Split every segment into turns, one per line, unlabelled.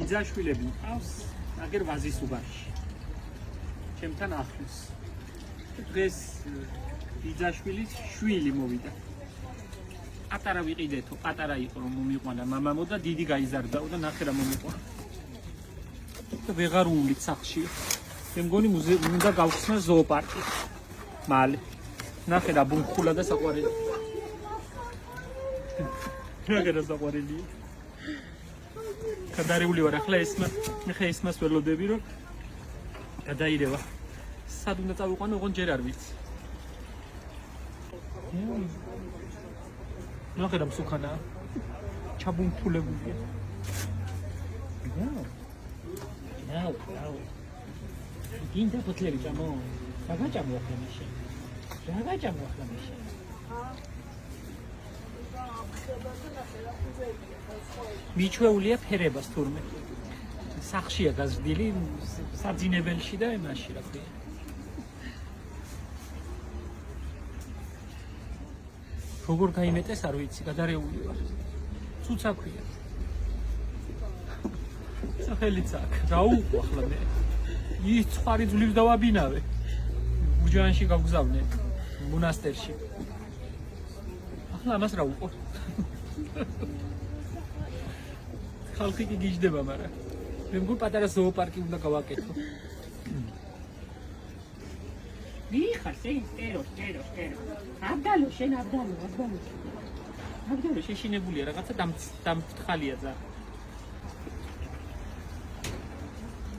იძაშვილები მყავს აგერ ვაზის უბანში. ჩემთან ახლოს. დღეს იძაშვილის შვილი მოვიდა. პატარა ვიყიდეთო, პატარა იყო რომ მომიყვანა მამამო და დიდი გაიზარდაო და ნახე რა მომიყვანა. და ვეღარ უვლით სახლში. მე მგონი უნდა გავხსნა ზოოპარკი. მალე. ნახე რა ბუნხულა და საყვარელი. ნახე რა საყვარელი. გადარეული ვარ ახლა ესმას ველოდები რომ გადაირევა. სად უნდა წავიყვანო, ოღონდ ჯერ არ ვიცი. ნახე რა მსუქანაა. ჩაბუნთულებულია. გინდა ფოთლები ჭამო. რა ჭამო ახლა მაშინ? რა ჭამო ახლა მაშინ? მიჩვეულია ფერებას თურმე. სახშია გაზრდილი საძინებელში და იმაში რა ქვია. როგორ გაიმეტეს არ ვიცი, გადარეული ვარ. ცუცა ქვია. სახელიც აქ, რა უყო ახლა მე. ის ცხარი ძვლებს დავაბინავე. უჯანში გავგზავნე მონასტერში. ახლა ამას რა უყო? ხალხი კი გიждდება, მაგრამ მე მგონი პატარა ზოოპარკი უნდა გავაკეთო. ვიხარ, სტერო. აბდალო, შენ აბდალო. აბდალო შეშინებულია, რაღაცა დამფრთხალია ძა.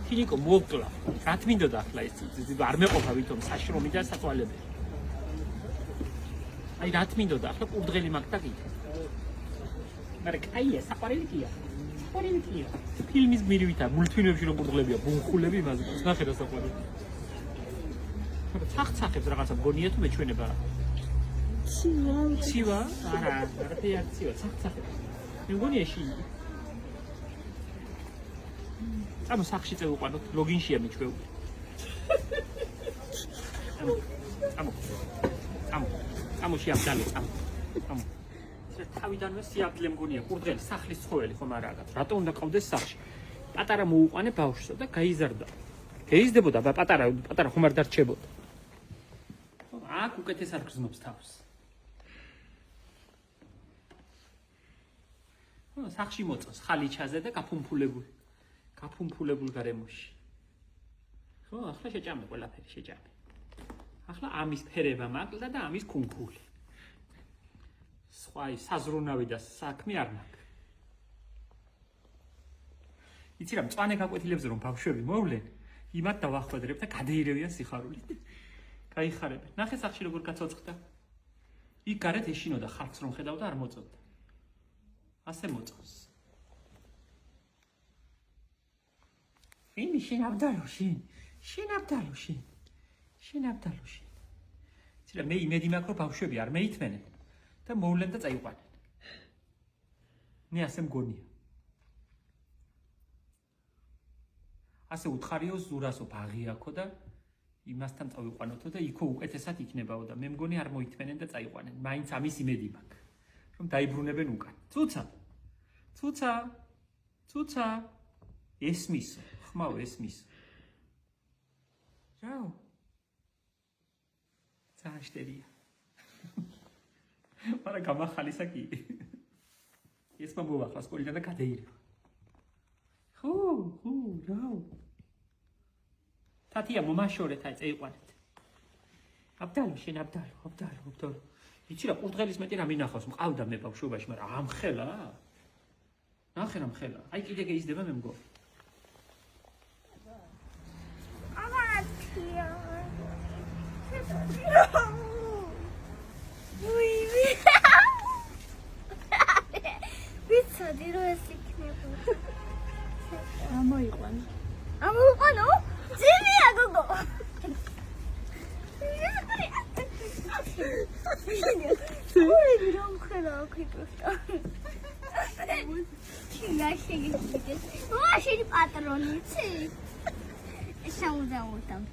თინიკო მოკლა. რა თმინდოდა ახლა ეს? არ მეყოფა ვითომ საშრომი და საწვალებელი. აი რა თმინდოდა ახლა ყურდღელი მაგდა კიდე. მაგრამ კაია, საყვარელი კია. ფილმის გმირივითა, მულტფილმებში რომ ყურდღლებია, ბუნხულები იმაზე. ნახე რა საყვარელი. ცახცახებს რაღაცა მგონია თუ მეჩვენება. ცივა? არა, ცივა, ცახცახებს. მე მგონია შინი. ამო სახში წევიყვანოთ, ლოგინშია მიჩვეული. ამო შეაბდალე, ამო. თავიდანვე სიახლე მგონია, ყურდღელი სახლის ცხოველი ხომ არა რაღაც. რატო უნდა ყავდეს სახში? პატარა მოუყვანე ბავშვსა და გაიზარდა. გაიზრდებოდა, პატარა ხომ არ დარჩებოდა. აქ უკეთეს არ გრძნობს თავს. სახში მოწონს ხალიჩაზე და გაფუმფულებულ გარემოში. ხო, ახლა შეჭამე ყველაფერი, შეჭამე. ახლა ამის ფერება მაკლდა და ამის ქუნქული. სხვა საზრუნავი და საქმე არ მაქვს. იცი რა, მწვანე გაკვეთილებზე რომ ბავშვები მოვლენ, იმათ დავახვედრებ და გადაირევიან სიხარულით. გაიხარებენ. ნახე სახში როგორ გაცოცხლდა. იქ გარეთ ეშინოდა ხალხს რომ ხედავდა არ მოწონდა. ასე მოწონს. შენ აბდალოში. იცი რა, მე იმედი მაქვს რომ ბავშვები არ მეითმენენ და მოვლენ და წაიყვანენ. მე ასე მგონია. ასე უთხარიო ზურასო ბაღი აქო და იმასთან წავიყვანოთო და იქო უკეთესად იქნებაო და მე მგონი არ მოითმენენ და წაიყვანენ. მაინც ამის იმედი მაქვს, რომ დაიბრუნებენ უკან. ცუცა. ესმისო, ხმაო ესმისო. რაო? ძაშტერია. მაგრამ გამახალისა კი. ესმა მოვახლა სკოლიდან და გადაირევა. ხო, რაო? თათია მომაშორეთ აი წაიყვანეთ. აბდალო. იცი რა, ყურდღელის მეტი რა მინახავს, მყავდა მე ბავშვობაში, მაგრამ ამხელა? ნახე რა მხელა. აი კიდე გაიზრდება მე მგონი.
ვიცოდი რომ ეს იქნებოდა.
ამოიყვანო.
ძიმია გოგო. ორი რომ ხელა ოქიტოსა. შენი პატრონი იცი? ეს ამუდამუდამ.